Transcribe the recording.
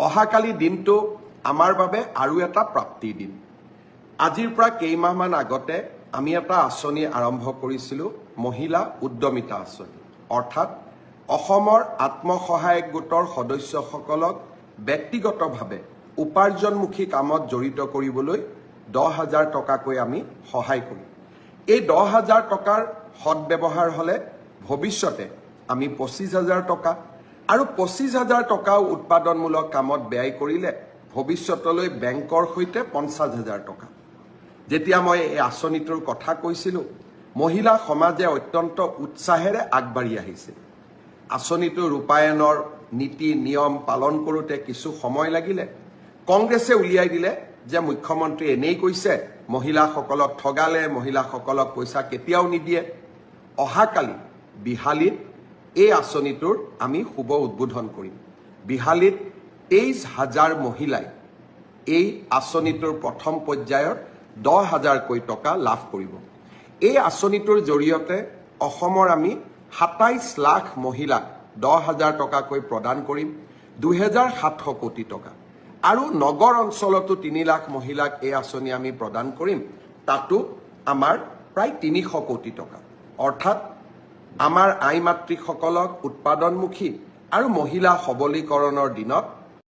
অহাকালি দিনটো আমাৰ বাবে আৰু এটা প্ৰাপ্তিৰ দিন। আজিৰ পৰা কেইমাহমান আগতে আমি এটা আঁচনি আৰম্ভ কৰিছিলোঁ, মহিলা উদ্যমিতা আঁচনি। অৰ্থাৎ অসমৰ আত্মসহায়ক গোটৰ সদস্যসকলক ব্যক্তিগতভাৱে উপাৰ্জনমুখী কামত জড়িত কৰিবলৈ 10,000 টকাকৈ আমি সহায় কৰিম। এই 10,000 টকাৰ সদব্যৱহাৰ হ'লে ভৱিষ্যতে আমি 25,000 টকা আৰু 25,000 টকাও উৎপাদনমূলক কামত ব্যয় কৰিলে ভৱিষ্যতলৈ বেংকৰ সৈতে 50,000 টকা। যেতিয়া মই এই আঁচনিটোৰ কথা কৈছিলোঁ, মহিলা সমাজে অত্যন্ত উৎসাহেৰে আগবাঢ়ি আহিছিল। আঁচনিটো ৰূপায়ণৰ নীতি নিয়ম পালন কৰোঁতে কিছু সময় লাগিলে। কংগ্ৰেছে উলিয়াই দিলে যে মুখ্যমন্ত্ৰী এনেই কৈছে, মহিলাসকলক ঠগালে, মহিলাসকলক পইচা কেতিয়াও নিদিয়ে। অহাকালি বিহালীত এই আঁচনিটোৰ আমি শুভ উদ্বোধন কৰিম। বিহালীত 23,000 মহিলাই এই আঁচনিটোৰ প্ৰথম পৰ্যায়ৰ 10,000কৈ টকা লাভ কৰিব। এই আঁচনিটোৰ জৰিয়তে অসমৰ আমি 27 লাখ মহিলাক 10,000 টকাকৈ প্ৰদান কৰিম, 2,700 কোটি টকা। আৰু নগৰ অঞ্চলতো 3 লাখ মহিলাক এই আঁচনি আমি প্ৰদান কৰিম, তাতো আমাৰ প্ৰায় 300 কোটি টকা। অৰ্থাৎ আমাৰ আই মাতৃসকলক উৎপাদনমুখী আৰু মহিলা সবলীকৰণৰ দিনত